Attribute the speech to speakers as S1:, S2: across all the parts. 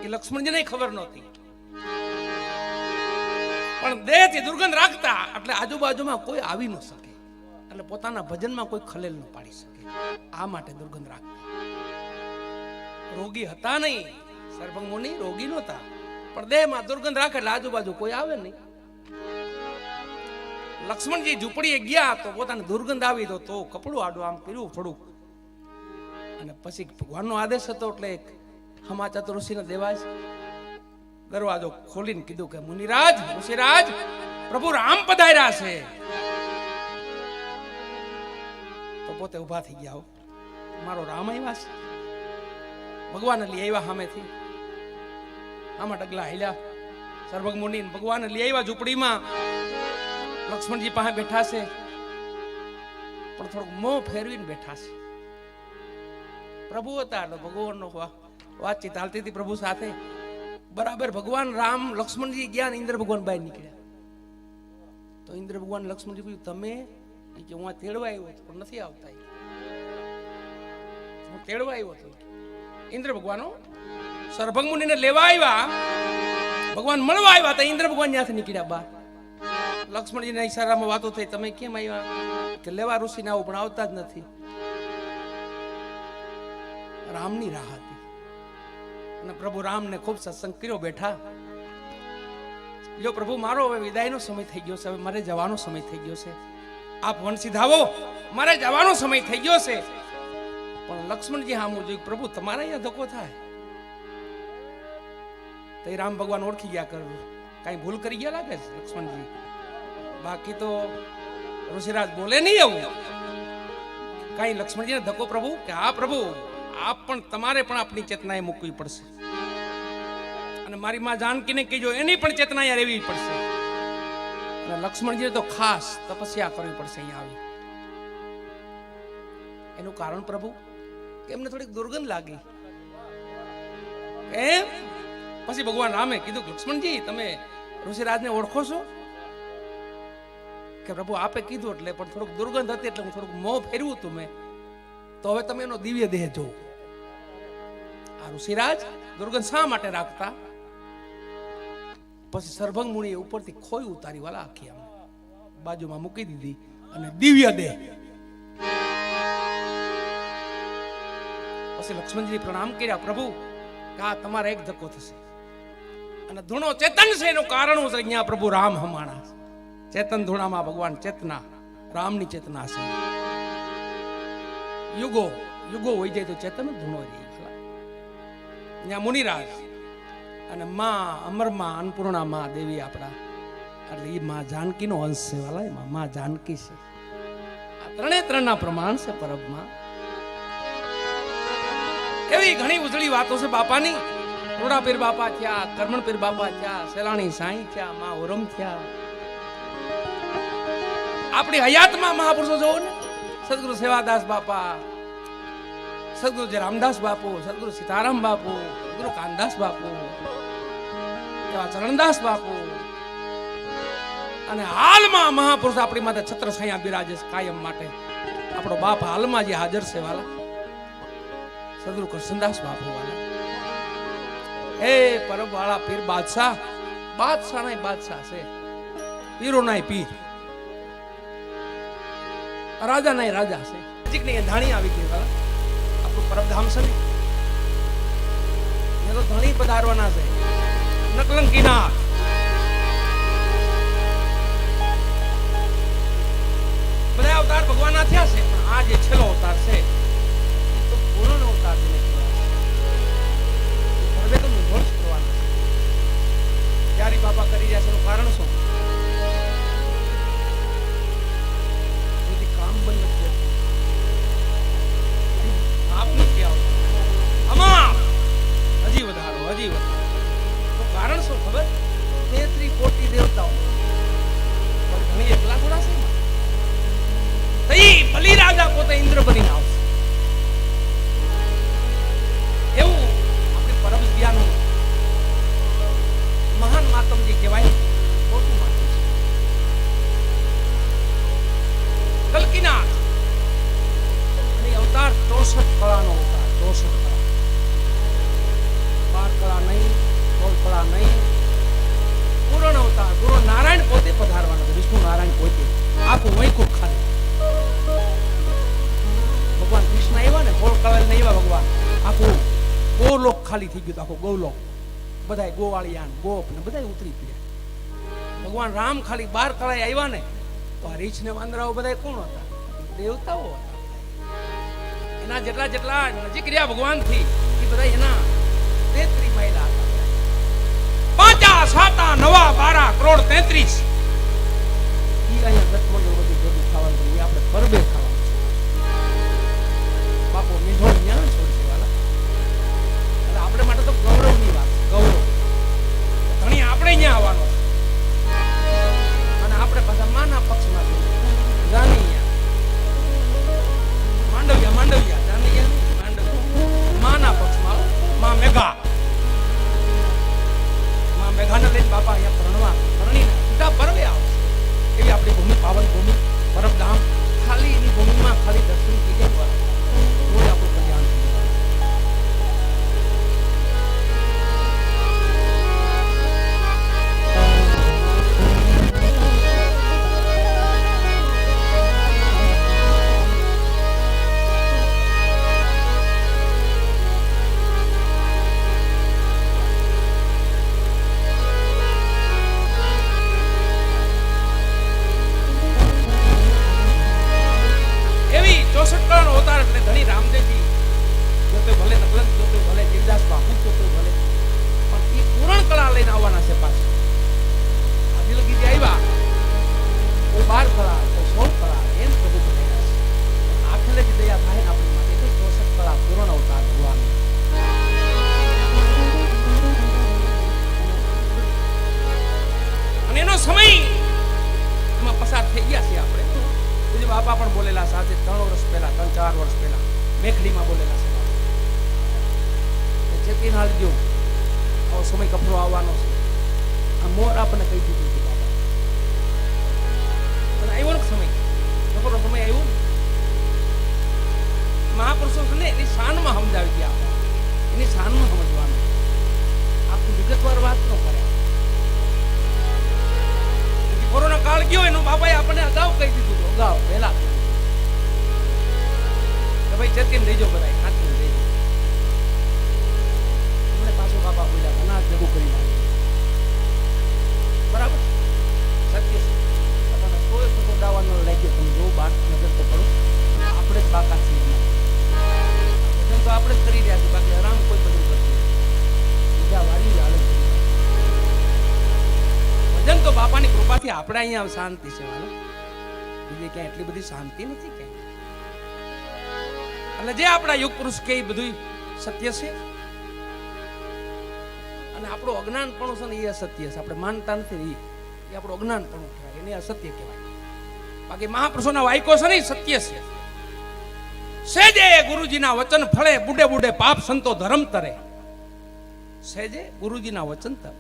S1: એ લક્ષ્મણજીને ખબર નહોતી, પણ દેહથી દુર્ગંધ રાખતા એટલે આજુબાજુમાં કોઈ આવી ન શકે, એટલે પોતાના ભજનમાં કોઈ ખલેલ ન પાડી શકે, આ માટે દુર્ગંધ રાખતા. રોગી હતા નહીં, સરભંગ મુનિ રોગી નહોતા, પણ દેહમાં દુર્ગંધ રાખે એટલે આજુબાજુ કોઈ આવે નહીં. લક્ષ્મણજી ઝૂંપડીએ ગયા તો પોતાને દુર્ગંધ આવી તો કપડું આડું આમ કર્યું થોડુંક, અને પછી ભગવાનનો આદેશ હતો એટલે હમા ચતુર્ષિને દેવાય દરવાજો ખોલીને કીધું કે મુનિરાજ ઋષિરાજ પ્રભુ રામ પધાર્યા છે. તો પોતે ઉભા થઈ ગયા, મારો રામ આવ્યા છે. ભગવાન લઈ આવ્યા સામેથી, આમાં ડગલા હાલ્યા. સર્વજ્ઞ મુનિ ભગવાન લઈ આવ્યા ઝૂંપડીમાં. લક્ષ્મણજી પાસે બેઠા છે, પણ થોડુંક મોં ફેરવીને બેઠા છે. પ્રભુ હતા એટલે ભગવાનનો વાતચીત હાલતી હતી પ્રભુ સાથે. બરાબર ભગવાન રામ લક્ષ્મણજી ગયા, ઇન્દ્ર ભગવાન બહાર નીકળ્યા. તો ઇન્દ્ર ભગવાન લક્ષ્મણજી કહ્યું, તમે કે હું તેડવા આવ્યો હતો પણ નથી આવતા, હું તેડવા આવ્યો હતો. ઇન્દ્ર ભગવાનો સરભંગ મુનિને લેવા આવ્યા, ભગવાન મળવા આવ્યા તો ઇન્દ્ર ભગવાન ત્યાંથી નીકળ્યા બહાર. લક્ષ્મણજીના ઈશારામાં વાતો થઈ, તમે કેમ આવ્યા? કે લેવા ઋષિને આવું, પણ આવતા જ નથી. રામની રાહ હતી અને પ્રભુ રામને ખૂબ સત્સંગ કર્યો, બેઠા. જો પ્રભુ મારો હવે વિદાયનો સમય થઈ ગયો છે, હવે મારે જવાનો સમય થઈ ગયો છે, આપ વન સીધાવો, મારે જવાનો સમય થઈ ગયો છે. પણ લક્ષ્મણજી હામું જોયું, પ્રભુ તમારા અહીંયા ધક્કો થાય. તો રામ ભગવાન ઓળખી ગયા, કર કઈ ભૂલ કરી ગયા લાગે છે લક્ષ્મણજી. બાકી તો ઋષિરાજ બોલે નહીં એવું કઈ લક્ષ્મણજીને ધક્કો પ્રભુ કે હા પ્રભુ આપ પણ તમારે પણ આપણી ચેતનાએ મૂકવી પડશે, અને મારી માં જાનકીને કહેજો એની પણ ચેતના યાર રહેવી પડશે. અને લક્ષ્મણજીને તો ખાસ તપસ્યા કરવી પડશે અહીંયા આવી. એનું કારણ પ્રભુ કે એમને થોડીક દુર્ગંધ લાગી. એમ પછી ભગવાન રામે કીધું, લક્ષ્મણજી તમે ઋષિરાજને ઓળખો છો? કે પ્રભુ આપે કીધું એટલે, પણ થોડુંક દુર્ગંધ હતી એટલે હું થોડુંક મોં ફેરવું હતું મેં, તો હવે તમે એનો દિવ્ય દેહ જો. આ ઋષિરાજ દુર્ગંધ શા માટે રાખતા? પછી સરભંગ મુનિએ ઉપરથી ખોઈ ઉતારી વાલા આખી આમ બાજુમાં મૂકી દીધી અને દિવ્ય દેહ. પછી લક્ષ્મણજી પ્રણામ કર્યા, પ્રભુ આ તમારે એક ધક્કો થશે અને ધૂણો ચેતન છે, એનું કારણ છે અહીંયા પ્રભુ રામ હમાણા. ચેતન ધૂણામાં ભગવાન ચેતના, રામની ચેતના છે. યુગો યુગો હોય જાય તો ચેતન ધૂણો રહી. ત્યાં મુનિરાજ અને માં અમરમાં અન્નપૂર્ણા માં દેવી આપણા, એટલે એ માં જાનકીનો અંશ છે વાલા. એમાં માં જાનકી છે. આ ત્રણે ત્રણના પ્રમાણ છે પરબમાં. એવી ઘણી ઉજળી વાતો છે બાપાની. રોડા પીર બાપા થયા, કરમણ પીર બાપા થયા, સેલાણી સાંઈ થયા, માં ઓરમ થયા. આપણી હયાતમાં મહાપુરુષો જોવો ને, સદગુરુ સેવાદાસ બાપા, સદગુરુ રામદાસ બાપુ, સદગુરુ સીતારામ બાપુ, સદગુરુ કાનદાસ બાપુ, એવા ચરણદાસ બાપુ, અને હાલમાં મહાપુરુષ આપણી માથે છત્ર છાયા બિરાજે કાયમ માટે. આપણો બાપ હાલમાં જે હાજર છે વાલા, સદગુરુ કૃષ્ણદાસ બાપુ વાલા. હે પરબ વાળા પીર બાદશાહ, બાદશાહ ના બાદશાહ છે, પીરો ના પીર, રાજા ના રાજા છે. નજીક ની ધાણી આવી ગઈ વાલા, આપણું પરબધામ છે ને, એ તો ધણી પધારવાના છે. નકલંકીનાથ બધા અવતાર ભગવાનના થયા છે, પણ આ જે છેલ્લો અવતાર છે એ તો પૂર્ણ અવતાર છે. હવે તો નિર્ભોષ કરવાના છે. ક્યારે બાપા કરી રહ્યા છે એનું કારણ શું? કામ બંધ નથી થતું, આપ નથી આવતું, અમાપ હજી વધારો, હજી વધારો. તો કારણ શું ખબર? 33 કોટી દેવતાઓ, પણ ઘણી એકલા થોડા છે. તઈ બલિરાજા પોતે ઇન્દ્ર બનીને આવશે. ગોલોક ખાલી થઈ ગયું હતું, આખો ગોલોક. બધાય ગોવાળિયાન ગોપ ને બધાય ઉતરી પડ્યા. ભગવાન રામ ખાલી 12 કળાએ આવ્યા ને તો આ રીછ ને વાંદરાઓ બધાય કોણ હતા? દેવતાઓ હતા. એના જેટલા નજીક રહ્યા ભગવાન થી એ બધા એના 33 મહિલા હતા. 5 7 9 12 કરોડ 33. ઈ અહીંયા દત્તમંડળ બધું ભેગું ખાવાનું એ આપણે પરબે ખાવાનું છે. બાપો મીઠો ન્યા છોડશે વાલા. એટલે આપણે માટે તો ગૌરવની વાત, ગૌરવ. ઘણી આપણે અહીંયા આવવાનો છે. અને આપણે પાછા માના પક્ષમાં જાનૈયા માંડવિયા જાનૈયા માંડવિયા માના પક્ષમાં માં મેઘાને લઈને બાપા અહીંયા પરણીને સીધા પરવે આવશે. એવી આપણી ભૂમિ, પાવન ભૂમિ, પરબધામ. ખાલી એની ભૂમિમાં ખાલી દર્શન થઈ જાય તો આપણું કલ્યાણ થઈ જાય. બાપા પણ બોલેલા સાથે 3 વર્ષ પહેલા 3-4 વર્ષ પહેલા મેખડીમાં બોલેલા છે. ચેતી ના લીધો આવો સમય કપરો આવવાનો છે. આ મોર આપણને કહી દીધું છે બાપા. અને આવ્યો ને સમય, કપરો સમય આવ્યો. મહાપુરુષો છે ને એની શાનમાં સમજાવી દે. આપણે એની શાનમાં સમજવાનું, આખું વિગતવાર વાત ન કરે. કોરોના કાળ ગયો એનો બાપાએ આપણને અગાઉ કહી દીધું, અગાઉ પહેલા કે ભાઈ ચેતીને દેજો, બધા હાથને દેજો. હમણાં પાછું બાપા બોલ્યા અનાજ ભેગું કરી નાખ્યું. બરાબર સત્ય છે. તમારે કોઈ ખોટો દાવાનો લાગ્યો તમે જો બાર નજર તો કરો. આપણે જ બાકા છીએ, ભજન તો આપણે જ કરી રહ્યા છીએ, બાકી આરામ કોઈ બધું કરતું બીજા વાળી હાલત. ભજન તો બાપાની કૃપાથી આપણે અહીંયા શાંતિ છે. બીજે ક્યાંય એટલી બધી શાંતિ નથી ક્યાંય. એટલે જે આપણા યુગ પુરુષ કે બધું સત્ય છે. અને આપણું અજ્ઞાનપણું છે ને એ અસત્ય છે. આપણે માનતા નથી એ આપણું અજ્ઞાનપણું કહેવાય, એને અસત્ય કહેવાય. બાકી મહાપુરુષોના વાયકો છે ને સત્ય છે. સેજે ગુરુજીના વચન ફળે, બુડે બુડે પાપ સંતો ધર્મ તરે. સેજે ગુરુજીના વચન તરે.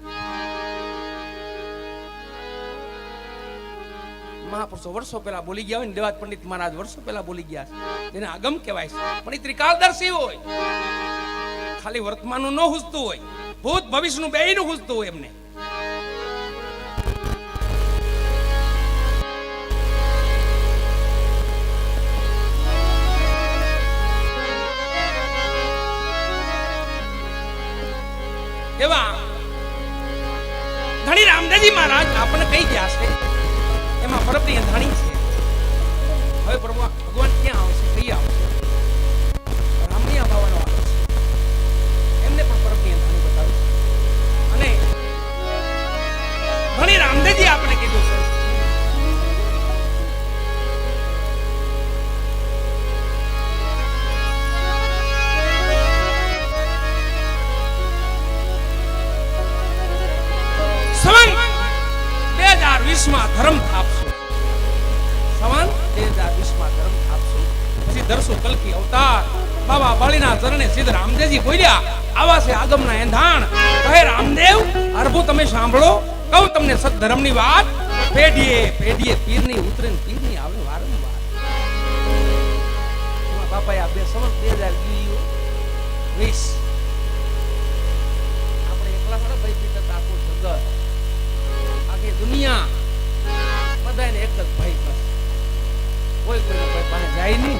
S1: મહાપુરુષો વર્ષો પહેલા બોલી ગયા હોય ને, દેવાજ પંડિત મહારાજ વર્ષો પહેલા બોલી ગયા છે, જેને આગમ કહેવાય છે. પણ એ ત્રિકાળદર્શી હોય, ખાલી વર્તમાનનું ન હુજતું હોય, ભૂત ભવિષ્યનું બેયનું હુજતું હોય એમને. એવા ધણી રામદેવજી મહારાજ આપણને કહી ગયા છે. એમાં પરબની અંધાણી છે. હવે ભગવાન ક્યાં આવશે, કઈ આવશે? રામની આવવાનો આવે છે. એમને પણ પરબની અંધાણી બતાવી. અને ઘણી રામદેવજી આપણે કીધું છે સંવંત 2020 માં ધર્મ થાપશું. સંવંત 2020 માં ધર્મ થાપશું. પછી દરસો કલકી અવતાર બાબા બાળીના ચરણે સિદ્ધ રામદેવજી બોલ્યા, આવા છે આગમના એંધાણ. કહે રામદેવ, અરભુ તમે સાંભળો, કહું તમને સદધર્મની વાત. પેઢીએ પેઢીએ પીરની ઉતરે ને પીરની આવે વારંવાર. બાપાએ આ બે સંવત 2020 આપણે એકલા થોડા ભાઈ પીતા આખું જગત આખી દુનિયા બધાને એક જ ભાઈ, બસ કોઈ કોઈને કોઈ પાસે જાય નહીં,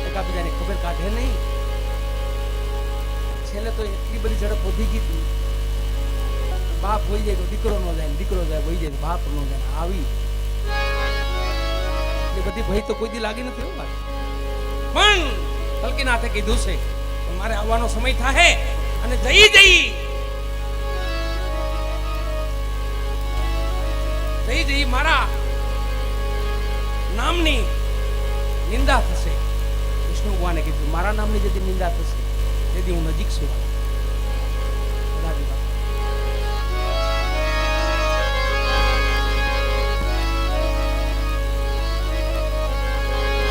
S1: એકાબીજાને ખબર કાઢે નહીં. છેલ્લે તો એટલી બધી ઝડપ વધી ગઈ હતી, બાપ હોઈ જાય તો દીકરો ન જાય, દીકરો જાય હોઈ જાય તો બાપ ન જાય, આવી એ બધી ભય તો કોઈ દી લાગી નથી. પણ કલ્કીનાથે કીધું છે મારે આવવાનો સમય થાય અને જઈ મારા નામની નિંદા થશે. વિષ્ણુ ભગવાને કીધું મારા નામની જેથી નિંદા થશે તેથી હું નજીક છું.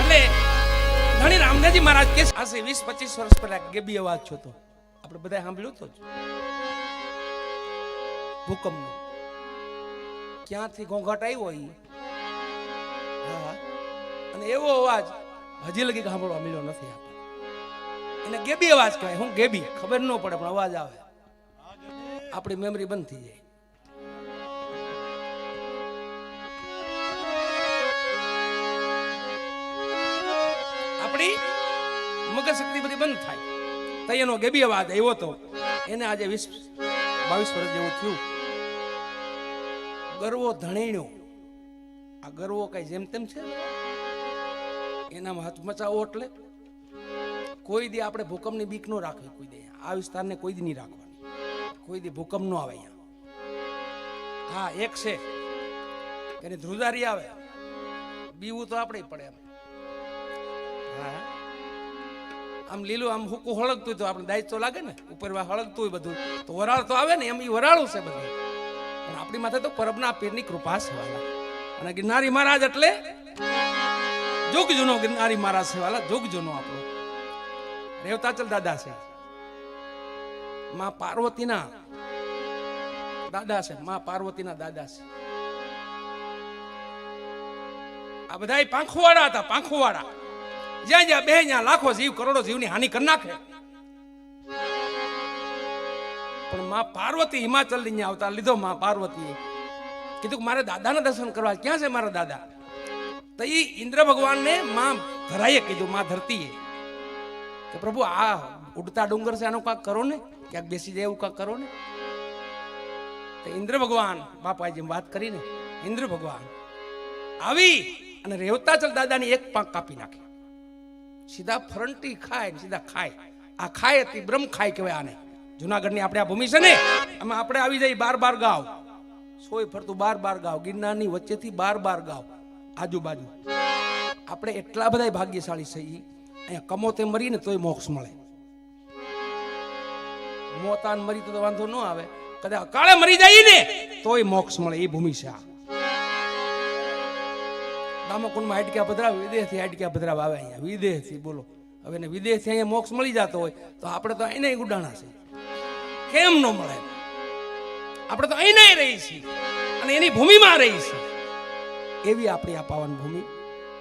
S1: એટલે ધણી રામદાસજી મહારાજ કે આસે 20-25 વર્ષ પહેલા ગેબી અવાજ છો તો આપણે બધા સાંભળ્યું તો ભૂકંપનો ક્યાંથી ઘોંઘાટ આવ્યો ઈ, હા, અને એવો અવાજ હજી લગી સાંભળવા મળ્યો નથી. આપણે એને ગેબી અવાજ કહેવાય. હું ગેબી ખબર ન પડે પણ અવાજ આવે, આપણી મેમરી બંધ થઈ જાય. આપણી મગજ શક્તિ બધી બંધ થાય. તો એનો ગેબી અવાજ આવ્યો તો એને આજે 20-22 વર્ષ જેવું થયું. ગરવો ધણેણ્યો. આ ગરવો કઈ જેમ તેમ છે? એનામાં હાથ મચાવો એટલે કોઈ દી આપણે ભૂકંપની બીક નો રાખવી. કોઈ દે આ વિસ્તારને કોઈ દી નહીં રાખવાની. કોઈ દી ભૂકંપ નો આવે અહીંયા. હા, એક છે એની ધ્રુજારી આવે, બીવું તો આપણે પડે એમ. હા, આમ લીલું આમ હુકું હળગતું તો આપણે દાયિત્વ લાગે ને, ઉપર હળગતું હોય બધું તો વરાળ તો આવે ને, એમ એ વરાળું છે બધું. પણ આપણી માથે તો પરબના પીરની કૃપા છે વાલા. અને ગિરનારી મહારાજ એટલે જોગ જૂનો ગિરનારી મહારાજ છે વાલા, જોગ જૂનો આપણો રેવતાચલ દાદા છે, માં પાર્વતીના દાદા છે, માં પાર્વતીના દાદા છે. આ બધા પાંખોવાળા હતા, પાંખોવાળા. જ્યાં જ્યાં બે ત્યાં લાખો જીવ, કરોડો જીવની હાનિ કરી નાખે. પણ માં પાર્વતી હિમાચલ ની આવતા લીધો. માં પાર્વતીએ કીધું કે મારે દાદાના દર્શન કરવા. ક્યાં છે મારા દાદા? તો એ ઇન્દ્ર ભગવાનને માં ધરાઈએ કીધું, માં ધરતીએ કે પ્રભુ આ ઉડતા ડુંગર છે, આનું કાંક કરો ને, ક્યાંક બેસી જાય એવું કાંક કરો ને. તો ઇન્દ્ર ભગવાન બાપા જેમ વાત કરીને ઇન્દ્ર ભગવાન આવી અને રેવતાચલ દાદાની એક પાંખ કાપી નાખી. સીધા ફરંટી ખાય, સીધા ખાય. આ ખાય હતી બ્રહ્મ ખાય કહેવાય આને. જુનાગઢની આપણે આ ભૂમિ છે ને, આમાં આપણે આવી જઈએ 12 ગાવ, સોય ફરતું 12 ગાવ, ગિરનારની વચ્ચેથી 12 ગાવ આજુબાજુ. આપણે એટલા બધા ભાગ્યશાળી છીએ. અહીંયા કમોતે મરીને તોય મોક્ષ મળે. મોતાન મરી તો વાંધો ન આવે, કદાચ કાળે મરી જાય ને તોય મોક્ષ મળે. એ ભૂમિ છે આ. દામોકુંડમાં હાડક્યા પધરાવ, વિદેશથી હાડક્યા પધરાવ આવે અહીંયા, વિદેશથી. બોલો હવે ને વિદેશથી અહીંયા મોક્ષ મળી જતો હોય તો આપણે તો અહીંયા ગુડાણા છે. કેમ ન મળે? આપણે તો અહીંયા રહી છીએ અને એની ભૂમિમાં રહી છીએ. એવી આપણી આ પાવન ભૂમિ,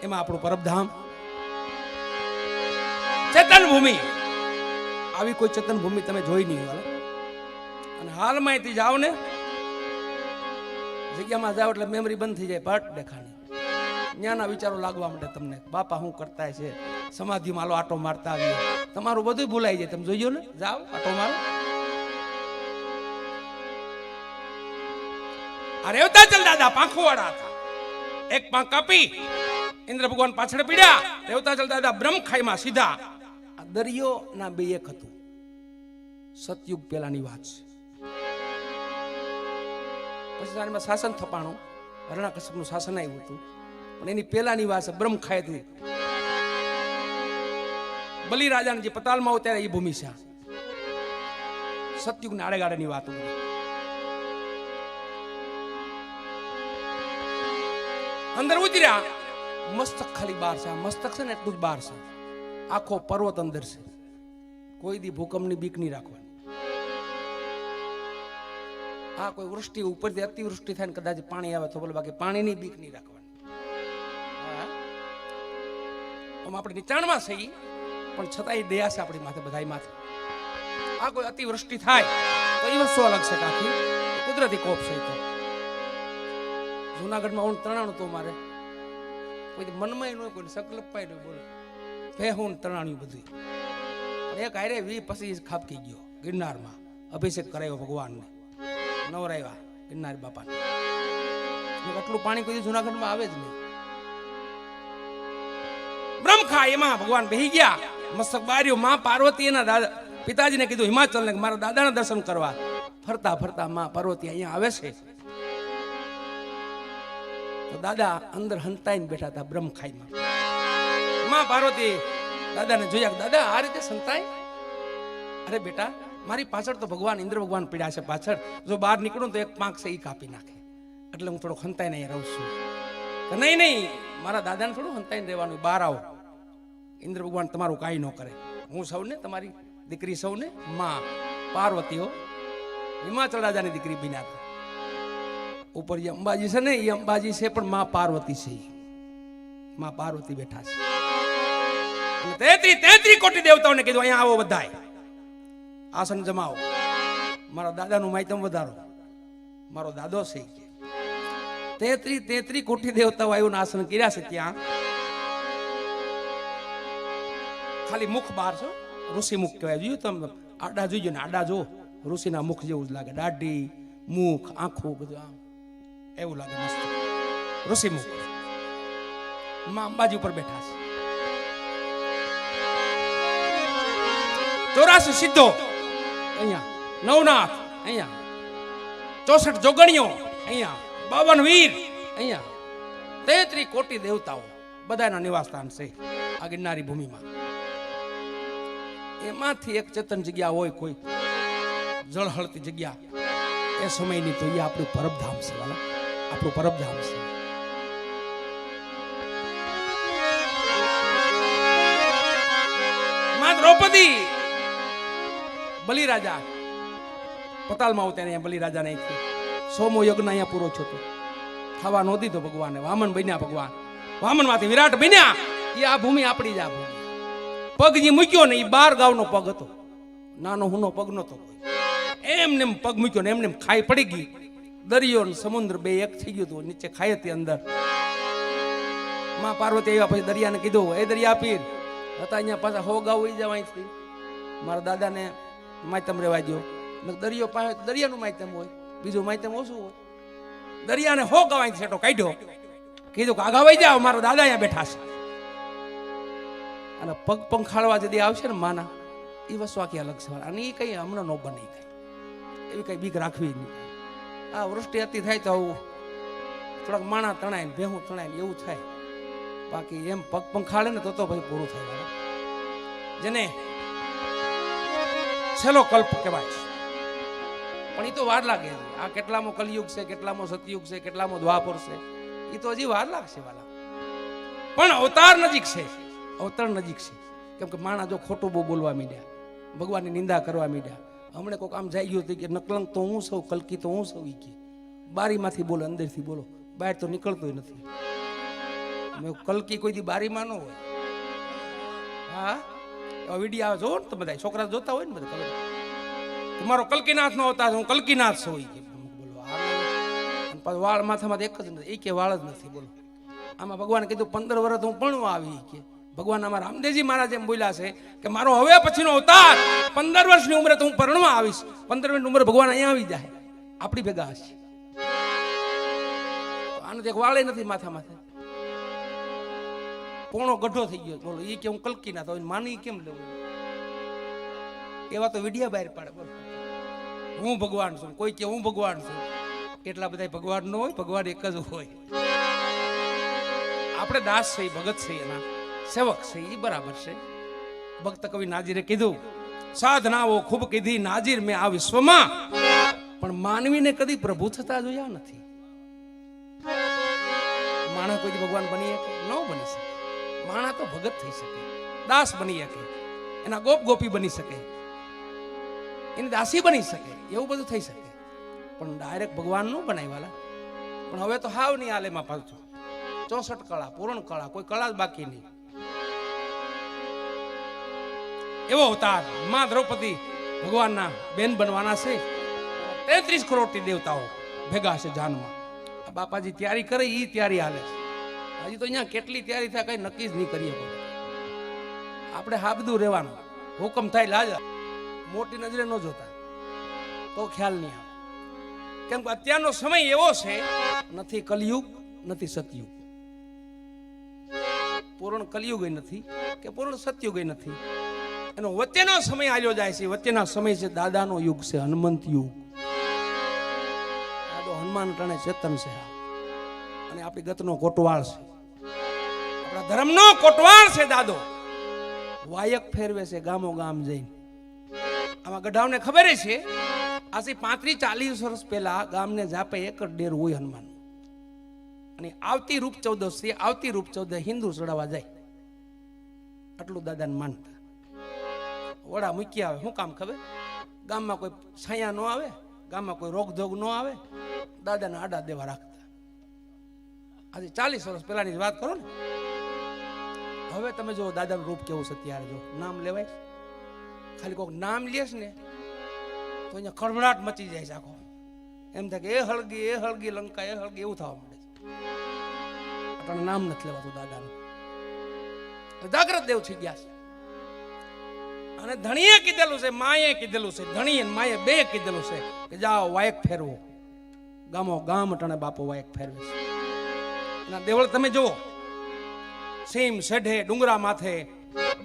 S1: એમાં આપણું પરબધામ ચેતન ભૂમિ. આવી કોઈ ચેતન ભૂમિ તમે જોઈ નહીં હોય. અને હાલમાં અહીંથી જાઓ ને, જગ્યામાં જાઓ એટલે મેમરી બંધ થઈ જાય, પટ દેખાણી. જ્ઞાનના વિચારો લાગવા માટે તમને બાપા શું કરતા છે, સમાધિમાં આલો આટો મારતા આવીએ, તમારું બધું ભૂલાઈ જાય. તમે જોઈજો ને, જાઓ આટો મારો. આ રેવતાચલ દાદા પાંખોવાળા હતા. એક પાંખ કાપી ઇન્દ્ર ભગવાન પાછળ પીડ્યા. રેવતાચલ દાદા બ્રહ્મખાઈમાં સીધા. આ દરિયો ના બે એક હતું. સતયુગ પહેલાની વાત છે. પછી સારીમાં શાસન થપાણું, હરણાકશ્યપનું શાસન આવ્યું હતું. પણ એની પહેલાની વાત છે. બ્રહ્મખાઈ હતી. બલિરાજાને જે પતાલમાં ત્યારે એ ભૂમિ છે. સતયુગના આડેગાળેની વાત. અંદર ઉતર્યા, મસ્તક ખાલી બહાર છે. મસ્તક છે ને એટલું જ બહાર છે. આખો પર્વત અંદર છે. કોઈ દી ભૂકંપની બીક નહીં રાખવાની. આ કોઈ વૃષ્ટિ ઉપરથી અતિવૃષ્ટિ થાય ને કદાચ પાણી આવે તો બોલે, બાકી પાણીની બીક નહીં રાખવાની. આપણે નીચાણમાં છીએ પણ છતાંય દયા છે આપણી માથે, બધાય માથે. આ કોઈ અતિવૃષ્ટિ થાય તો એ વસ્તુ અલગ છે. કાકી કુદરતી કોપ છે. તો જુનાગઢમાં હું તણાણું તો મારે કોઈ મનમાં ન કોઈ સંકલ્પાય ન બોલે, ભે હું તણાણ્યું બધું. એક હારે 20 પછી ખાપકી ગયો. ગિરનારમાં અભિષેક કરાયો ભગવાનને, નવરાવ્યા ગિરનાર બાપાને. આટલું પાણી કોઈ જુનાગઢમાં આવે જ નહીં. બ્રહ્મખા એમાં ભગવાન બેહી ગયા, મસ્તક બાર્યું. માં પાર્વતી એના દાદા પિતાજીને કીધું હિમાચલ ને મારા દાદાના દર્શન કરવા. ફરતા ફરતા માં પાર્વતી અહીંયા આવે છે. તો દાદા અંદર હંતાઈને બેઠા હતા બ્રહ્મખાઈમાં. માં પાર્વતી દાદાને જોયા, દાદા આ રીતે સંતાય? અરે બેટા, મારી પાછળ તો ભગવાન ઇન્દ્ર ભગવાન પીડ્યા છે પાછળ. જો બહાર નીકળું તો એક પાંખ છે એ કાપી નાખે, એટલે હું થોડો હંતાઈને અહીં રહું છું. નહીં નહીં, મારા દાદાને થોડું હંતાઈને રહેવાનું, બહાર આવો. ઇન્દ્ર ભગવાન તમારું કાંઈ ન કરે. હું સૌને, તમારી દીકરી સૌને માં પાર્વતીઓ હિમાચલ રાજાની દીકરી બન્યા હતા. ઉપર જે અંબાજી છે ને, એ અંબાજી છે પણ માં પાર્વતી છે. માં પાર્વતી બેઠા છે. 33 કોટી દેવતાઓને કીધું અહીંયા આવો, બધાય આસન જમાવો, મારા દાદાનું માયતમ વધારો. મારો દાદો છે. 33 કોટી દેવતાઓ આવ્યું આસન કર્યા છે. ત્યાં ખાલી મુખ બહાર છે, ઋષિ મુખ કહેવાય. જોયું તમે આડા જોઈજો ને, આડા જો ઋષિના મુખ જેવું જ લાગે. દાઢી, મુખ, આંખો બધું આમ એવું લાગે મસ્ત. ઋષિ મુખ. માં અંબાજી ઉપર બેઠા છે. 84 સિદ્ધો અહીંયા, નવનાથ અહીંયા, 64 જોગણીઓ અહીંયા, 52 વીર અહીંયા, 33 કોટી દેવતાઓ બધાના નિવાસ સ્થાન છે આ ગિરનારી ભૂમિમાં. એમાંથી એક ચેતન જગ્યા હોય, કોઈ જળહળતી જગ્યા એ સમયની, તો એ આપણું પરબધામ છે વાલા, આપણું પરબધામ છે. માં દ્રૌપદી બલિરાજા પતાલમાં આવતા અહીંયા બલિરાજાને અહીંથી 100મો યજ્ઞ અહીંયા પૂરો થયો. ખાવા નો દીધો ભગવાને. વામન બન્યા ભગવાન, વામન માંથી વિરાટ બન્યા. એ આ ભૂમિ આપણી જ આ ભૂમિ. પગ જે મૂક્યો ને એ 12 ગાઉનો પગ હતો, નાનો હુનો પગ નતો. એમને પગ મૂક્યો ને એમને ખાઈ પડી ગઈ. દરિયો ને સમુદ્ર બે એક થઈ ગયું હતું. નીચે ખાઈ હતી, અંદર માં પાર્વતી આવ્યા. પછી દરિયાને કીધું, એ દરિયા પીર હતા અહીંયા પાછા 100 ગાઉ વહી જવા અહીંથી, મારા દાદાને માયતમ રહેવા દો. દરિયો પાસે દરિયાનું માયતમ હોય, બીજું માયતમ ઓછું હોય. દરિયાને 100 ગાઉ અહીંથી છેટો કાઢ્યો. કીધું કે આગા વહી જાઓ, મારા દાદા અહીંયા બેઠા છે. અને પગ પંખાળવા જદી આવશે ને માના, એ વસ્તુ આખી અલગ છે. અને એ કઈ હમણાં ન બને, કઈ એવી કઈ બીક રાખવી નહીં. આ વૃષ્ટિ અતિ થાય તો આવું થોડાક માણા તણાય ને ભેહું તણાય ને એવું થાય. બાકી એમ પગ પંખાળે ને તો પછી પૂરું થાય. જેને છેલ્લો કલ્પ કહેવાય છે, પણ એ તો વાર લાગે. આ કેટલામો કલયુગ છે, કેટલામો સતયુગ છે, કેટલામો દ્વાપર છે, એ તો હજી વાર લાગશે વાલા. પણ અવતાર નજીક છે, અવતર નજીક છે. કેમ કે માણા જો ખોટું બહુ બોલવા માંડ્યા, ભગવાનની નિંદા કરવા માંડ્યા. હમણાં કોઈક આમ જાય ગયું કે નકલંક તો હું સૌ, કલકી તો હું સૌ. કે બારીમાંથી બોલો, અંદરથી બોલો, બહાર તો નીકળતોય નથી. કલકી કોઈ દી બારીમાં ન હોય. હા, વિડીયો જોવો ને તો બધા છોકરા જોતા હોય ને બધા, તમારો કલકીનાથ નો હોતા, હું કલકીનાથ છું. બોલો વાળ માથામાં એક જ નથી, કે વાળ જ નથી. બોલો આમાં ભગવાને કીધું 15 વર્ષ હું ભણવા આવી. કે ભગવાન આમાં રામદેવજી મહારાજ એમ બોલ્યા છે કે મારો હવે પછીનો અવતાર 15 વર્ષની ઉંમરે તો હું પરણવા આવીશ. 15 વર્ષની ઉંમરે ભગવાન અહીંયા આવી જાય, આપણી ભેગા હશે. આનો એક વાળે નથી માથા માથે, પોણો ગઢો થઈ ગયો. બોલો એ કે હું કલકી ના તો માની કેમ લેવું? એવા તો વિડિયા બહાર પાડે. બોલો હું ભગવાન છું, કોઈ કે હું ભગવાન છું. એટલા બધા ભગવાન ન હોય, ભગવાન એક જ હોય. આપણે દાસ છે, ભગત છે, એના સેવક છે, એ બરાબર છે. ભક્ત કવિ નાજીરે કીધું, સાધનાઓ ખૂબ કીધી નાજીર મેં આ વિશ્વમાં, પણ માનવીને કદી પ્રભુ થતા જોયા નથી. માણસ કોઈ ભગવાન બની શકે ન બની શકે. માણસ તો ભગત થઈ શકે, દાસ બની શકે, એના ગોપ ગોપી બની શકે, એની દાસી બની શકે, એવું બધું થઈ શકે. પણ ડાયરેક્ટ ભગવાન ન બનાય વાલા. પણ હવે તો હાવ નહીં આલેમાં પાછું 64 કળા, પૂર્ણ કળા, કોઈ કળા જ બાકી નહીં. એવો અવતાર માં દ્રૌપદી ભગવાનના બેન બનવાના છે. 33 કરોડ દેવતાઓ ભેગા છે જાનમાં. બાપાજી તૈયારી કરે, એ તૈયારી હાલે છે. હજી તો અહીંયા કેટલી તૈયારી થાય કઈ નક્કી જ નહીં કરીએ. આપણે હાબદું રહેવાનું, હુકમ થાય લાજ. મોટી નજરે ન જોતા, તો ખ્યાલ નહીં આવે. કેમ કે અત્યારનો સમય એવો છે, નથી કલયુગ નથી સતયુગ. પૂર્ણ કલયુગ નથી કે પૂર્ણ સતયુગ નથી, એનો વચ્ચેનો સમય આવ્યો જાય છે. વચ્ચેના સમય છે દાદાનો યુગ છે, હનુમંત યુગ. દાદો હનુમાન ટણે ચેતન છે, અને આપણી ગતનો કોટવાળ છે, આપણા ધર્મનો કોટવાળ છે. દાદો વાયક ફેરવે છે ગામો ગામ જઈને. આમાં ગઢાવને ખબર છે, આથી 35-40 વર્ષ પહેલા ગામને જાપે એક જ ડેર હોય હનુમાન, અને આવતી રૂપ 14 આવતી રૂપ 14 હિન્દુ ચડાવવા જાય. આટલું દાદાને માનતા. વડા મૂકી આવે, શું કામ ખબર? ગામમાં કોઈ છાયા ન આવે, ગામમાં કોઈ રોગધોગ ન આવે, દાદાને આડા દેવા રાખતા. આજે 40 વર્ષ પહેલાની વાત કરો ને. હવે તમે જો દાદાનું રૂપ કેવું છે ત્યારે, જો નામ લેવાય, ખાલી કોઈક નામ લેશ ને તો અહીંયા ખળભળાટ મચી જાય છે આખો. એમ થાય કે એ હળગી લંકા, એ હળગી, એવું થવા માંડે છે. આપણને નામ નથી લેવાતું દાદાનું. જાગ્રત દેવ થઈ ગયા છે. અને ધણીએ કીધેલું છે, માએ કીધેલું છે, ધણી અને માએ બે કીધેલું છે કે જાઓ વાયક ફેરવો. ગામો ગામ અટાણે બાપો વાયક ફેરવે છે. એના દેવળ તમે જુઓ, સીમ સેઢે, ડુંગરા માથે,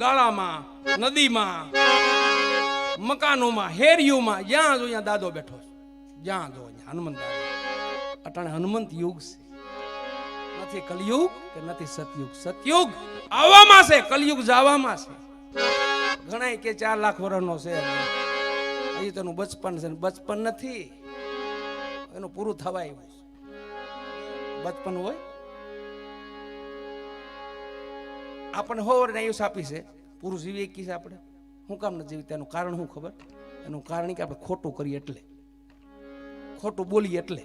S1: ગાળામાં, નદીમાં, મકાનોમાં, હેરિયુમાં, જ્યાં જો ત્યાં દાદો બેઠો છે. જ્યાં જો હનુમંત દાદો. અટાણે હનુમંત યુગ છે, નથી કલયુગ કે નથી સતયુગ. સતયુગ આવવામાં છે, કલયુગ જવામાં છે. ઘણા કે 4 લાખ વર્ષનો છે, હજી તેનું બચપન છે. બચપન નથી, એનું પૂરું થવા આવ્યું છે. બચપન હોય આપણને હોવર ને આયુષ આપી છે, પૂરું જીવી કી છે આપણે. શું કામ નથી જીવી? તેનું કારણ શું ખબર? એનું કારણ કે આપણે ખોટું કરીએ એટલે, ખોટું બોલીએ એટલે,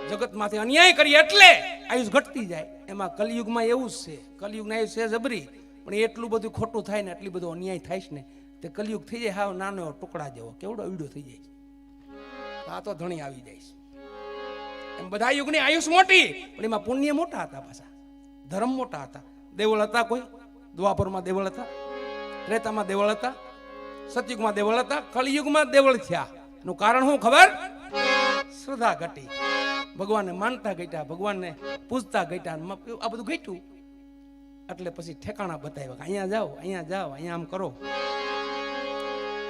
S1: જગતમાંથી અન્યાય કરીએ એટલે આયુષ ઘટતી જાય. એમાં કલયુગમાં એવું જ છે. કલયુગના આયુષ છે જબરી, પણ એટલું બધું ખોટું થાય ને, એટલી બધું અન્યાય થાય છે ને, તે કલયુગ થઈ જાય હાવ નાનો ટુકડા જેવો, કેવડો ઈડો થઈ જાય. આ તો ધણી આવી જાય છે. એમ બધા યુગની આયુષ મોટી, પણ એમાં પુણ્ય મોટા હતા, પાછા ધર્મ મોટા હતા. દેવળ હતા, કોઈ દ્વાપરમાં દેવળ હતા, ત્રેતામાં દેવળ હતા, સતયુગમાં દેવળ હતા, કલયુગમાં દેવળ થયા. એનું કારણ શું ખબર? શ્રદ્ધા ઘટી, ભગવાનને માનતા ઘટ્યા, ભગવાનને પૂજતા ઘટ્યા. આ બધું ઘટ્યું એટલે પછી ઠેકાણા બતાવ્યા, અહીંયા જાઓ, અહીંયા જાઓ, અહીંયા આમ કરો.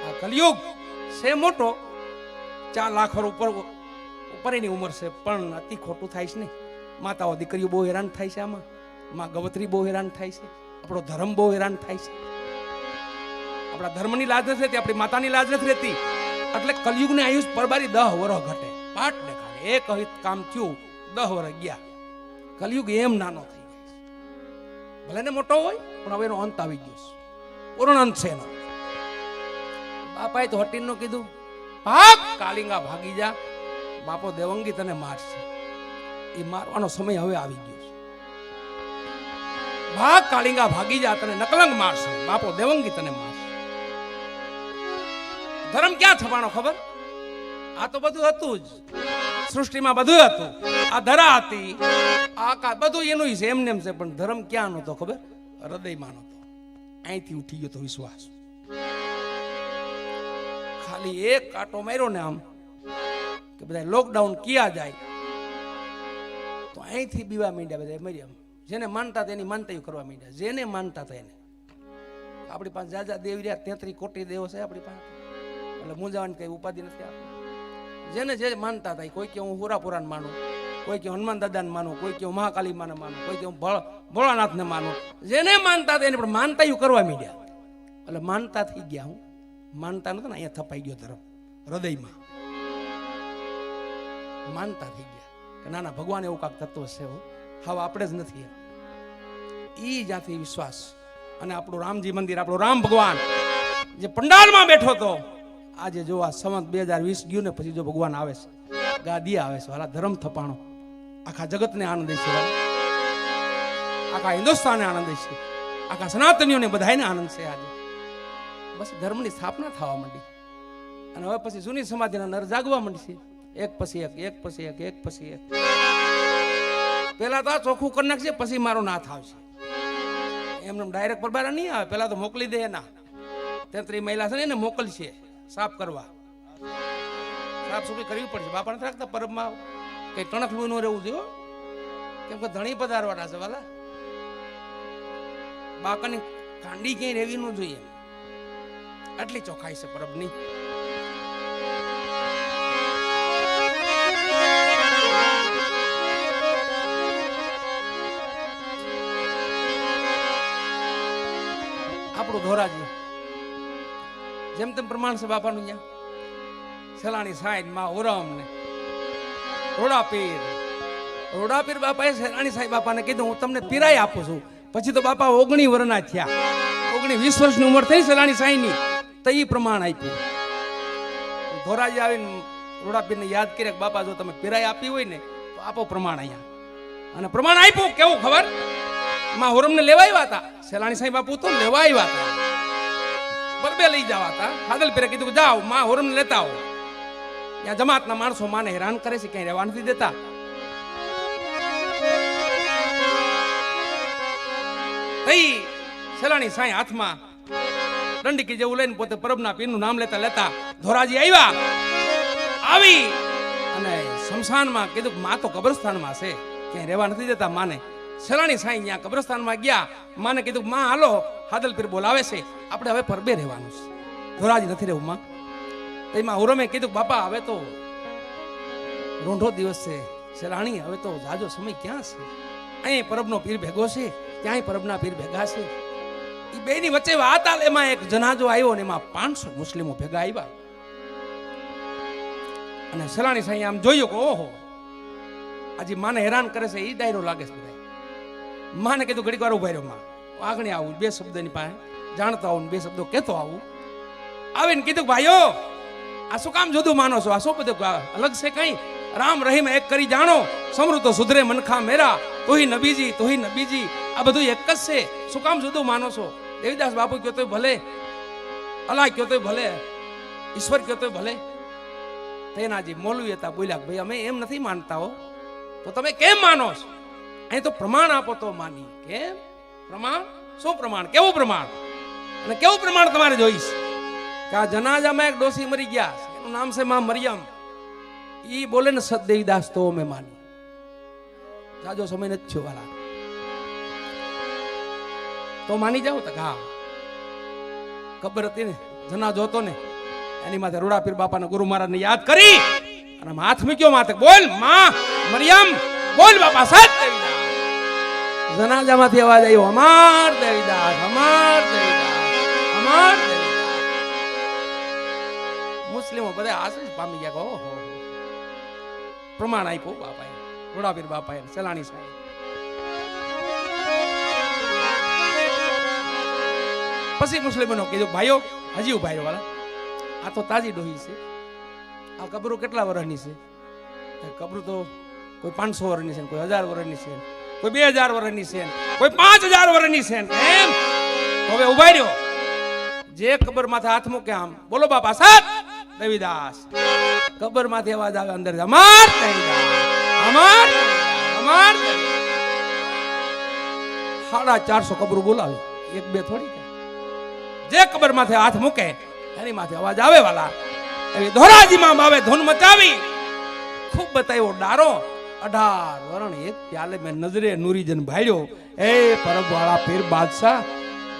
S1: આ કલયુગ છે મોટો, 4 લાખ વર્ષ ઉપરની ઉંમર છે, પણ અતિ ખોટું થાય છે ને. માતાઓ દીકરીઓ બહુ હેરાન થાય છે આમાં, માં ગવત્રી બહુ હેરાન થાય છે, આપણો ધર્મ બહુ હેરાન થાય છે. આપણા ધર્મની લાજ નથી રહેતી, આપણી માતાની લાજ નથી રહેતી. એટલે કલયુગની આયુષ પરબારી 10 વર્ષ ઘટે. પાઠ દેખાડે, એક હિત કામ થયું, 10 વર્ષ ગયા. કલયુગ એમ નાનો થઈ જાય છે. ભલે ને મોટો હોય, પણ હવે એનો અંત આવી ગયો છે, પૂર્ણ અંત છે એનો. બાપાએ તો હટીને કીધું, ભાગ કાલિંગા, ભાગી જા, બાપો દેવંગી તને મારશે. એ મારવાનો સમય હવે આવી ગયો છે. ભાગ કાલિંગા, ભાગી જા, તને નકલંગ મારશે, બાપો દેવંગી તને મારશે. ધર્મ ક્યાં થવાનો ખબર? આ તો બધું હતું જ, સૃષ્ટિમાં બધું હતું. આ ધરા હતી, આકાશ બધું એનું છે, એમને એમ છે. પણ ધર્મ ક્યાં નહોતો ખબર? હૃદયમાં નહોતો. અહીંથી ઉઠી ગયો તો વિશ્વાસ. ખાલી એક કાંટો માર્યો ને આમ કે બધા લોકડાઉન ક્યાં જાય, તો અહીંથી બીવા માંડ્યા બધા. મર્યા જેને માનતા હતા એની માનતા કરવા માંડ્યા, જેને માનતા હતા એને. આપણી પાસે જાજા દેવ રહ્યા, 33 કોટી દેવો છે આપણી પાસે, એટલે મૂંઝાવાની કઈ ઉપાધિ નથી આપણી. જેને જે માનતા હતા, કોઈ કે હું હુરાપુરાને માનું, કોઈ કે હનુમાન દાદાને માનું, કોઈ કે મહાકાલી માને માનું, કોઈ કે હું ભોળાનાથને માનું. જેને માનતા હતા એને પણ માનતા કરવા માંડ્યા. એટલે માનતા થઈ ગયા. હું માનતા નતો ને, અહીંયા થપાઈ ગયો ધર્મ હૃદયમાં. માનતા થઈ ગયા કે ના ના, ભગવાન એવું કાંક તત્વ છે, હવે આપણે જ નથી. એ જ્યાંથી વિશ્વાસ. અને આપણું રામજી મંદિર, આપણો રામ ભગવાન જે પંડાલમાં બેઠો હતો, આજે જો આ સંવત 2020 ગયું ને, પછી જો ભગવાન આવે છે, ગાદી આવે છે, હાલા ધર્મ થપાણો, આખા જગતને આનંદ છે, આખા હિન્દુસ્તાનને આનંદ છે, આખા સનાતનીઓને બધાને આનંદ છે. આજે બસ ધર્મની સ્થાપના થવા માંડી. અને હવે પછી જૂની સમાધિના નર જાગવા માંડી છે, એક પછી એક, એક પછી એક, એક પછી એક. પેલા તો ચોખ્ખું કરી નાખશે, પછી મારો નાથ આવશે. એમને ડાયરેક્ટ પરબારા નહીં આવે, પેલા તો મોકલી દે. ના, 33 મહિલા છે ને એને મોકલશે સાફ કરવા. સાફ સફાઈ કરવી પડશે. બાપાને રાખતા પરબમાં કઈ ટણકલું ન રહેવું જોઈએ, કેમ કે ધણી પધારવાના છે વાલા. બાપાની કાંડી ક્યાંય રહેવી ન જોઈએ, આટલી ચોખાઈ છે પરબની. આપણું ધોરાજી જેમ તેમ પ્રમાણ છે બાપાનું. અહીંયા સેલાણી સાહેબ માં ઓરમ ને રોડાપીર બાપાએ સેલાણી સાહેબ બાપાને કીધું હું તમને પીરાય આપું છું. પછી તો બાપા 19 વર્ષના થયા, 19-20 વર્ષની ઉંમર થઈ સેલાણી સાહેબની, તો એ પ્રમાણ આપ્યું. ધોરાજી આવીને રોડાપીરને યાદ કરે કે બાપા જો તમે પીરાય આપી હોય ને તો આપો પ્રમાણ અહીંયા. અને પ્રમાણ આપ્યું કેવું ખબર, માં હોરમને લેવા આવ્યા હતા સેલાણી સાહેબ બાપુ, તો લેવા આવ્યા હતા, બરબે લઈ જવા હતા. હાદલ પીરે કીધું કે જાઓ માં હોરમને લેતા આવો. ત્યાં જમાતના માણસો માને હેરાન કરે છે, ક્યાંય રહેવા નથી દેતા. સેલાણી સાંઈ હાથમાં દંડકી જેવું લઈને પોતે પરબના પીરનું નામ લેતા લેતા ધોરાજી આવ્યા. આવી અને શમશાનમાં કીધું કે માં તો કબ્રસ્તાનમાં છે, ક્યાંય રહેવા નથી દેતા માને. સેલાણી સાંઈ ત્યાં કબ્રસ્તાનમાં ગયા. માને કીધું માં હાલો હાદલ પીર બોલાવે છે, આપણે હવે પરબે રહેવાનું છે, ધોરાજી નથી રહેવું માં. એમાં હુરમે કીધું બાપા હવે તો રોંઢો દિવસ છે સેલાણી, હવે તો જાજો સમય ક્યાં છે, અહીં પરબનો પીર ભેગો છે, ત્યાંય પરબના પીર ભેગા છે. એ બેની વચ્ચે વાત આલ. એમાં એક જનાજો આવ્યો ને એમાં 500 મુસ્લિમો ભેગા આવ્યા. અને સેલાણી સાંઈ આમ જોયું કે ઓહો આજે માને હેરાન કરે છે, એ ડાયરો લાગે છે બધા. માને કીધું ઘડીક વાર ઉભા રહ્યો માં, આગળ આવું 2 શબ્દની પાસે જાણતો આવું, 2 શબ્દો કહેતો આવું. આવીને કીધું ભાઈઓ આ શું કામ જુદું માનો છો, આ શું બધું અલગ છે કઈ? રામ રહીમ એક કરી જાણો, સમૃ તો સુધરે મનખા મેરા, તોહી નબીજી, આ બધું એક જ છે, શું કામ જુદું માનો છો? દેવીદાસ બાપુ કયો તો ભલે, અલ્લાહ કયો તો ભલે, ઈશ્વર કયો તો ભલે. તેનાજી મૌલવી હતા, બોલ્યા ભાઈ અમે એમ નથી માનતા હો, તો તમે કેમ માનો છો? અહીં તો પ્રમાણ આપો તો માની. કેમ પ્રમાણ? શું પ્રમાણ? કેવું પ્રમાણ? અને કેવું પ્રમાણ તમારે જોઈશ કે આ જનાજામાં એક ડોસી મરી ગયા, એનું નામ છે માં મરિયમ. ઈ બોલે ને સત દેવીદાસ તો અમે માની. જાજો સમય નથી થયો વાલા, તો માની જાવ તો હા. ખબર હતી ને જનાજો હતો ને, એની માથે રોડાપીર બાપાના ગુરુ મહારાજને યાદ કરી અને હાથ મૂક્યો માથે, બોલ માં મરિયમ, બોલ બાપા સત દેવીદાસ. જનાજામાંથી અવાજ આવ્યો, અમાર દેવીદાસ, અમાર દેવીદાસ, અમાર દેવીદાસ. મુસ્લિમો બધા આશીષ પામી ગયા. ઓહો પ્રમાણ આપ્યું બાપાએ, રોડાપીર બાપાએ, સેલાણી સાહેબ. પછી મુસ્લિમોનો કીધું ભાઈઓ હજી ઉભા રહ્યો વાલા, આ તો તાજી ડોહી છે, આ કબરો કેટલા વર્ષની છે? કબરો તો કોઈ 500 વર્ષની છે, કોઈ 1000 વર્ષની છે, કોઈ 2000 વર્ષની છે, કોઈ 5000 વર્ષની છે. એમ હવે ઉભા રહ્યો, જે કબર માથે હાથ મૂકે આમ બોલો બાપા સત દેવીદાસ. કબર માંથી અવાજ આવે અંદર, અમાર દેવીદાસ, અમાર અમાર દેવીદાસ. 450 કબરો બોલાવે, 1-2 થોડી. જે કબર માથે હાથ મૂકે એની માથે અવાજ આવે વાલા. એવી ધોરાજીમાં બાવે ધૂન મચાવી, ખૂબ બતાવ્યો ડારો. 18 વરણ એક પ્યાલે મેં નજરે નૂરીજન ભાડ્યો. એ પરબ વાળા પીર બાદશાહ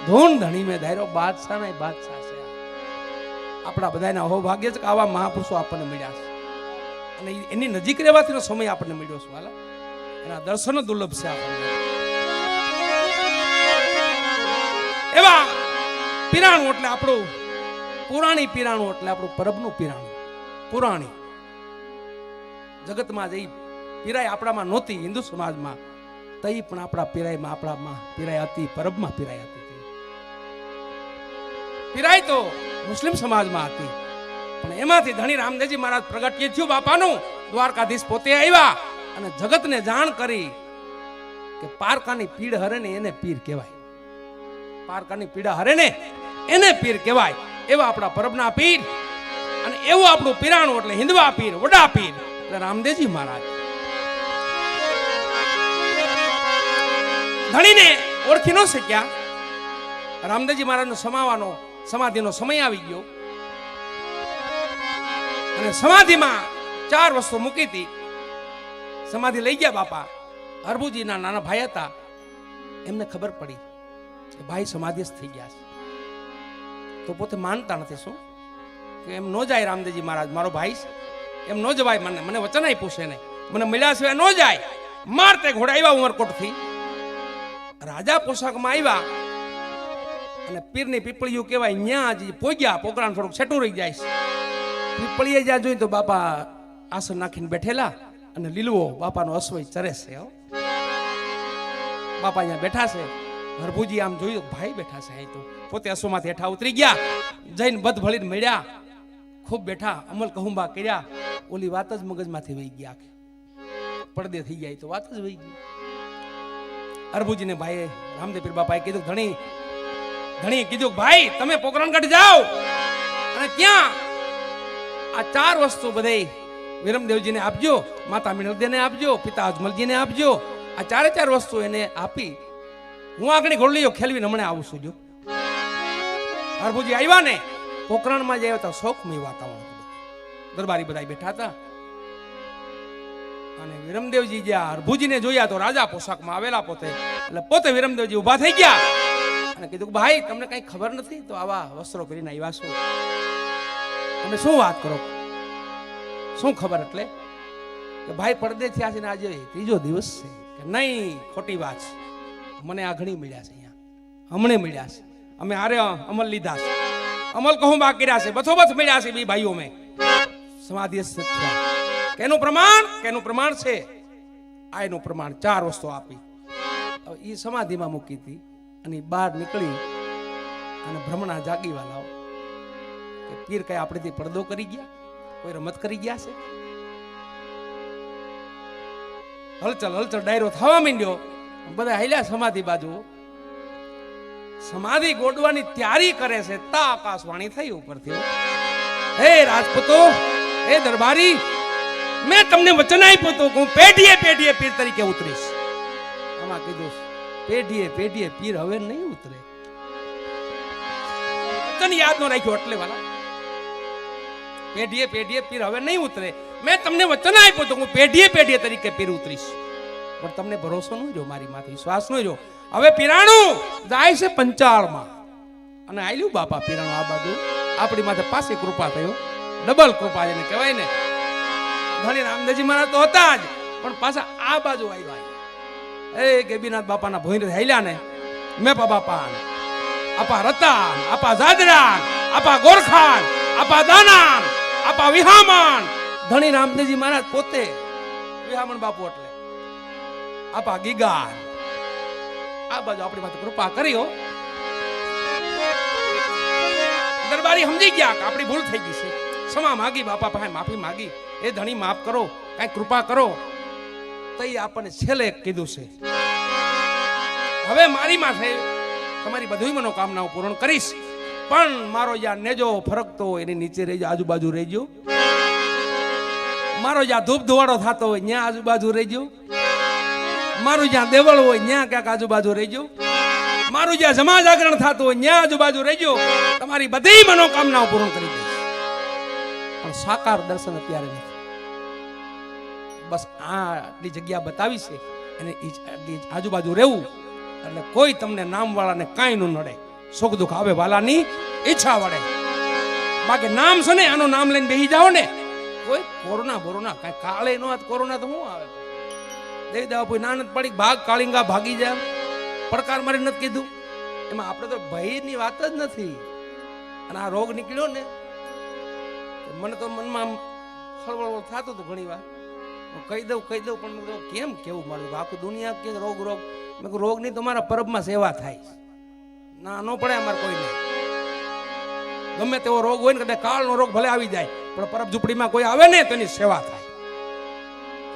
S1: ધૂન ધણી મેં ધાર્યો. બાદશાહ ને બાદશાહ છે. આપણા બધાના હો ભાગ્ય છે કે આવા મહાપુરુષો આપણને મળ્યા છે, અને એની નજીક રહેવાથી સમય આપણને મળ્યો છે વાલા. એના દર્શન દુર્લભ છે આપણને. એવા પીરાણું એટલે આપણું પુરાણી પીરાણું, એટલે આપણું પરબનું પીરાણું. પુરાણી જગતમાં જઈ પીરાય આપણામાં નહોતી, હિન્દુ સમાજમાં તઈ પણ આપણા પીરાયમાં આપણામાં પીરાય હતી, પરબમાં પીરાય હતી. પીરાય તો મુસ્લિમ સમાજમાં હતી, પણ એમાંથી ધણી રામદેવજી મહારાજ પ્રગટ્ય થયું બાપાનું. દ્વારકાધીશ પોતે આવ્યા અને જગતને જાણ કરી કે પારકાની પીડ હરે ને એને પીર કહેવાય, પારકાની પીડા હરે ને એને પીર કહેવાય. એવા આપણા પરબના પીર, અને એવું આપણું પીરાણું એટલે હિન્દવા પીર, વડા પીર એટલે રામદેવજી મહારાજ. ધણીને ઓળખી ન શક્યા. રામદેવજી મહારાજનો સમાવાનો સમાધિનો સમય આવી ગયો અને સમાધિમાં 4 વસ્તુ મૂકી હતી. સમાધિ લઈ ગયા બાપા. હરભુજીના નાના ભાઈ હતા, એમને ખબર પડી કે ભાઈ સમાધિસ્થ થઈ ગયા છે. તો પોતે માનતા નથી. શું કે એમ ન જાય રામદેવજી મહારાજ, મારો ભાઈ છે, એમ ન જવાય. મને વચન આપ્યું છે ને, મને મળ્યા સિવાય ન જાય. મારતે ઘોડા આવ્યા ઉમરકોટથી, રાજા પોશાકમાં આવ્યા અને પીરની પીપળિયું કહેવાય ન્યા જ પોગ્યા. પોકરાણ થોડુંક છેટું રહી જાય છે. પીપળીએ જ્યાં જોઈ તો બાપા આસન નાખીને બેઠેલા અને લીલવો બાપાનો અશ્વય ચરે છે. બાપા અહીંયા બેઠા છે. હરભુજી આમ જોયું ભાઈ બેઠા છે. અહીં તો પોતે અશ્વમાંથી હેઠા ઉતરી ગયા, જઈને બધ ભળીને મળ્યા, ખૂબ બેઠા, અમલ કહુંબા કર્યા. ઓલી વાત જ મગજમાંથી વહી ગયા, પડદે થઈ જાય તો વાત જ વહી ગઈ. હરભુજીને ભાઈએ રામદેવ પીર બાપાએ કીધું, ધણી કીધું, ભાઈ તમે પોકરણગઢ જાઓ અને ત્યાં આ 4 વસ્તુ બધે વિરમદેવજીને આપજો, માતા મિનળદેને આપજો, પિતા અજમલજીને આપજો. આ 4 વસ્તુ એને આપી હું આગળ ઘોડીઓ ખેલવીને હમણાં આવું છું. જો હરભુજી આવ્યા ને, પોકરણમાં જ આવ્યા તો શોકમય વાતાવરણ, દરબારી બધા બેઠા હતા. અને વિરમદેવજી જ્યાં હરભુજીને જોયા તો રાજા પોશાકમાં આવેલા પોતે, એટલે પોતે વિરમદેવજી ઉભા થઈ ગયા અને કીધું, ભાઈ તમને કઈ ખબર નથી? તો આવા વસ્ત્રો પહેરીને આવ્યા છો, તમે શું વાત કરો? શું ખબર? એટલે કે ભાઈ પડદે થયા છે ને આજે 3જો દિવસ છે. કે નહીં, ખોટી વાત છે. મને આ ઘણી મળ્યા છે, અહીંયા હમણે મળ્યા છે. અમે હારે અમલ લીધા છે, અમલ કહું બા કર્યા છે, બથોબથ મળ્યા છે. બે ભાઈઓ મેં સમાધિ થયા. કેનું પ્રમાણ છે? આ એનું પ્રમાણ. 4 વસ્તુ આપી. એ સમાધિમાં મૂકી હતી અને બહાર નીકળી અને ભ્રમણા જાગી વાલાઓ કે પીર કઈ આપણેથી પડદો કરી ગયા, કોઈ રમત કરી ગયા છે? હલચલ ડાયરો થવા માંડ્યો. બધા હાલ્યા સમાધિ બાજુ. સમાધિ ગોડવાની તૈયારી કરે છે તા આકાશવાણી થઈ ઉપરથી, હે રાજપૂતો, હે દરબારી, મેં તમને વચન આપ્યું હતું કે હું પેઢીએ પીર તરીકે ઉતરીશ. આમાં કીધું પેઢીએ પીર હવે નહીં ઉતરે. વચન યાદ ન રાખ્યો એટલે વાલા, પેઢીએ પીર હવે નહીં ઉતરે. મેં તમને વચન આપ્યું હતું હું પેઢીએ તરીકે પીર ઉતરીશ, પણ તમને ભરોસો ન રહ્યો, મારી માથે વિશ્વાસ ન રહ્યો. હવે પીરાણું જાય છે પંચાળમાં અને આલ્યું બાપા પીરાણું આ બાજુ. આપણી માથે પાછી કૃપા થયો, ડબલ કૃપા જેને કહેવાય ને. ઘણી રામદેવજી મહારાજ તો હતા જ, પણ પાછા આ બાજુ આવ્યા. એ ગેબીનાથ બાપાના ભોઈને હાલ્યા ને, મેપા બાપા, આપા રતાન, આપા જાદરાન, આપા ગોરખાન, આપા દાનાન, આપા વિહામણ. ધણી રામદેવજી મહારાજ પોતે વિહામણ બાપુ, એટલે આપા ગીગાન. આ બાજુ આપણી પાસે કૃપા કરી. દરબારી સમજી ગયા કે આપણી ભૂલ થઈ ગઈ છે. ક્ષમા માગી, બાપા પાસે માફી માગી. એ ધણી માફ કરો, કઈ કૃપા કરો. તો એ આપણને છેલ્લે કીધું છે, હવે મારી માથે તમારી બધી મનોકામનાઓ પૂર્ણ કરીશ, પણ મારો જ્યાં નેજો ફરકતો એની નીચે રહેજો, આજુબાજુ રહેજો. મારો જ્યાં ધૂપ ધુવાડો થતો હોય ત્યાં આજુબાજુ રહેજો. મારું જ્યાં દેવળ હોય ત્યાં ક્યાંક આજુબાજુ રહેજો. મારું જ્યાં જમા જાગરણ થતું હોય ત્યાં આજુબાજુ રહેજો. તમારી બધી મનોકામનાઓ પૂર્ણ કરી દઈશ, પણ સાકાર દર્શન અત્યારે નથી. બસ આટલી જગ્યા બતાવી છે અને આજુબાજુ રહેવું, એટલે કોઈ તમને નામ વાળાને કાંઈ ન નડે. સુખ દુઃખ આવે વાલાની ઈચ્છા વડે. બાકી નામ છે ને, આનું નામ લઈને બેસી જાઓ ને, કોઈ કોરોના કઈ કાળે નો કોરોના તો શું આવે? દઈ દેવા કોઈ નાનત પડી ભાગ કાળિંગા ભાગી જાય, પડકાર મારી નથી કીધું. એમાં આપણે તો ભયની વાત જ નથી. અને આ રોગ નીકળ્યો ને, મને તો મનમાં ખળવળ થતું હતું ઘણી વાર. કહી દઉં પણ કેમ કેવું મારું આખું દુનિયા કે રોગ મેં કહું રોગની તો મારા પરબમાં સેવા થાય ના ન પડે અમારે કોઈને. ગમે તેવો રોગ હોય ને, કદાચ કાળનો રોગ ભલે આવી જાય, પણ પરબ ઝૂંપડીમાં કોઈ આવે ને તો એની સેવા થાય.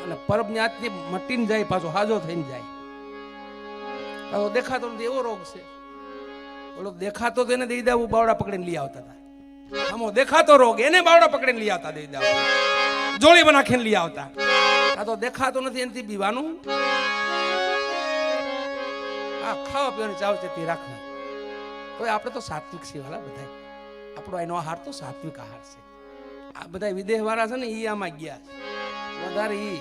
S1: અને પરબ ની આજથી મટીને જાય, પાછો હાજો થઈને જાય. દેખાતો નથી એવો રોગ છે. ઓલો દેખાતો તો એને દઈ દેવું, બાવડા પકડીને લઈ આવતા હતા. આમો દેખાતો રોગ એને બાવડા પકડીને લઈ આવતા, દઈ દેવા જોડી બનાખીને લઈ આવતા. આ તો દેખાતો નથી એનાથી બીવાનું. આ ખાવા પીવાની ચાવ ચેતી રાખવી. તો આપણે તો સાત્વિક છીએ વાલા બધા. આપણો એનો આહાર તો સાત્વિક આહાર છે. આ બધા વિદેહ વાળા છે ને એ આમાં ગયા છે વધારે. ઈ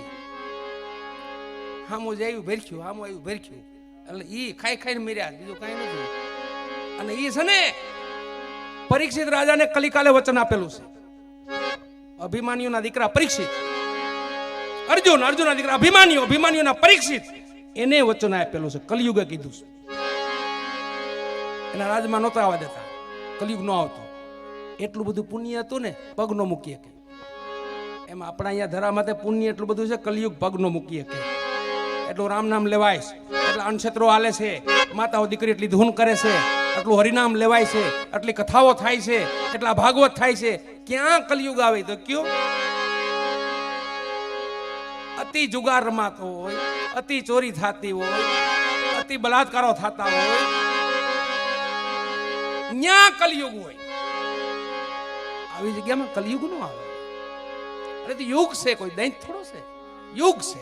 S1: હામું જ આવ્યું ભેરખ્યું, હામું આવ્યું ભેરખ્યું, એટલે ઈ ખાઈ ખાઈને મર્યા, બીજું કઈ નથી. અને ઈ છે ને પરીક્ષિત રાજાને કલિકાલે વચન આપેલું છે. અભિમાન્યુના દીકરા પરીક્ષિત, અર્જુનના દીકરા અભિમાન્યુના પરીક્ષિત, એને વચન આપેલું છે. કલિયુગે કીધું છે. એના રાજમાં નહોતા આવવા દેતા, કલિયુગ ન આવતો. એટલું બધું પુણ્ય હતું ને પગ ન મૂકી શકે. એમાં આપણા અહીંયા ધરામાં પુણ્ય એટલું બધું છે, કલિયુગ પગ ન મૂકી શકે. એટલું રામ નામ લેવાય છે, એટલા અનક્ષેત્રો હાલે છે, માતાઓ દીકરી એટલી ધૂન કરે છે, એટલું હરિનામ લેવાય છે, એટલી કથાઓ થાય છે, એટલા ભાગવત થાય છે. ક્યાં કલિયુગ આવે તો કયો? અતિ જુગાર રમાતો હોય, અતિ ચોરી થતી હોય, અતિ બલાત્કારો થતા હોય, ન્યા કલિયુગ હોય. આવી જગ્યામાં કલિયુગ નો આવે. અરે તો યુગ છે, કોઈ દૈત થોડો છે, યુગ છે.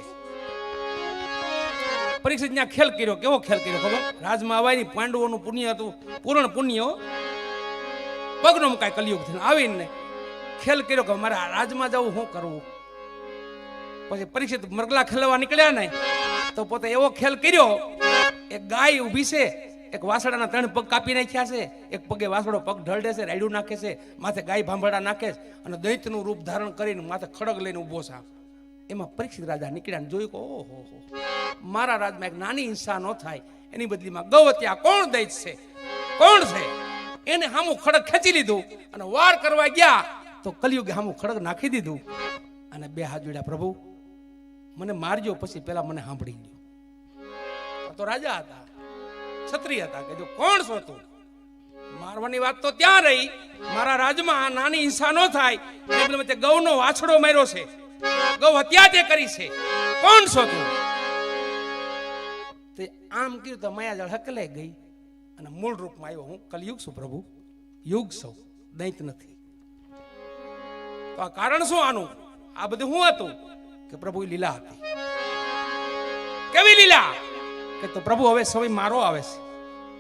S1: પરીક્ષિત ત્યાં ખેલ કર્યો. કેવો ખેલ કર્યો ખબર? રાજમાં આવાય ની પાંડવોનું પુણ્ય હતું, પૂર્ણ પુણ્ય. પગનો મુકાય કલિયુગ થઈને આવીને ખેલ કર્યો કે મારે રાજમાં જવું, શું કરવું. પછી પરીક્ષિત મરગલા ખેલવા નીકળ્યા ને તો પોતે એવો ખેલ કર્યો, એક ગાય ઊભી છે, એક વાસડાના 3 પગ કાપી નાખ્યા છે, એક પગે વાસડો પગ ઢળડે છે, રાયડું નાખે છે, માથે ગાય ભાંભળા નાખે છે, અને દૈત્યનું રૂપ ધારણ કરીને માથે ખડગ લઈને ઊભો છે. એમાં પરીક્ષિત રાજા નીકળ્યા ને જોયું કે ઓહો, મારા રાજમાં એક નાની હિંસા ન થાય એની બદલીમાં ગૌવત્યા કોણ દૈત છે, કોણ છે, એને હામું ખડગ ખેંચી લીધું અને વાર કરવા ગયા તો કલિયુગે હામું ખડગ નાખી દીધું અને 2 હાથ જોડ્યા, પ્રભુ મને મારજો, પછી પેલા મને સાંભળી લ્યો. તો રાજા હતા, ક્ષત્રિય હતા. કીધું કોણ છો તું? મારવાની વાત તો ત્યાં રહી, મારા રાજમાં નાની હિંસા ન થાય એટલે મેં ગૌનો વાછડો માર્યો છે, ગૌ હત્યા તે કરી છે, કોણ છો તું? તે આમ કીધું તો માયાજાળ હકલાઈ ગઈ અને મૂળ રૂપમાં આવ્યો. હું કલયુગ છું પ્રભુ, યુગ છું, દૈત નથી. તો આ કારણ શું આનું? આ બધું શું હતું કે પ્રભુ લીલા હતી. કેવી લીલા? કે તો પ્રભુ હવે સમય મારો આવે છે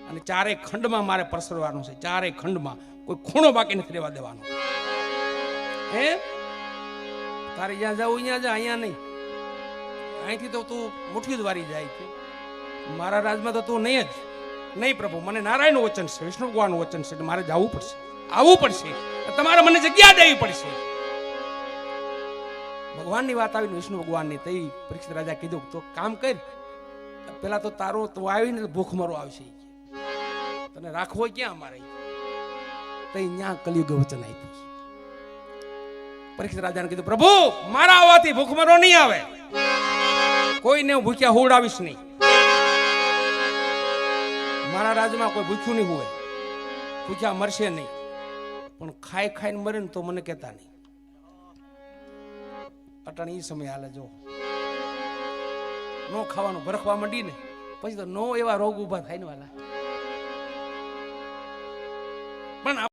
S1: અને 4 ખંડમાં મારે પરસરવાનું છે. 4 ખંડમાં કોઈ ખૂણો બાકી નથી રહેવા દેવાનો. હે તારે જ્યાં જાવ અહીંયા જા, અહીંયા નહીં. અહીંથી તો તું મુઠ્ઠી જ વારી જાય છે. મારા રાજમાં તો તું નહીં જ નહીં. પ્રભુ મને નારાયણનું વચન છે, વિષ્ણુ ભગવાનનું વચન છે, મારે જવું પડશે, આવવું પડશે, તમારે મને જગ્યા દેવી પડશે. ભગવાનની વાત આવીને વિષ્ણુ ભગવાનની તઈ પરીક્ષિત રાજા કીધું તો કામ કર, પેલા તો તારો તો આવીને ભૂખમરો આવશે, તને રાખવો ક્યાં અમારે? તઈ ન્યા કલિયુગે વચન આપ્યું. પરીક્ષિત રાજાને કીધું પ્રભુ મારા આવવાથી ભૂખમરો નહીં આવે, કોઈને હું ભૂખ્યા હોવડાવીશ નહીં. મારા રાજમાં કોઈ ભૂખ્યું નહીં હોય, ભૂખ્યા મરશે નહીં, પણ ખાઈ ખાઈને મરે ને તો મને કહેતા નહીં. અટાણે એ સમય હાલે. જો નો ખાવાનું ભરખવા માંડી ને પછી તો નો એવા રોગ ઉભા થાય ને વાલા. પણ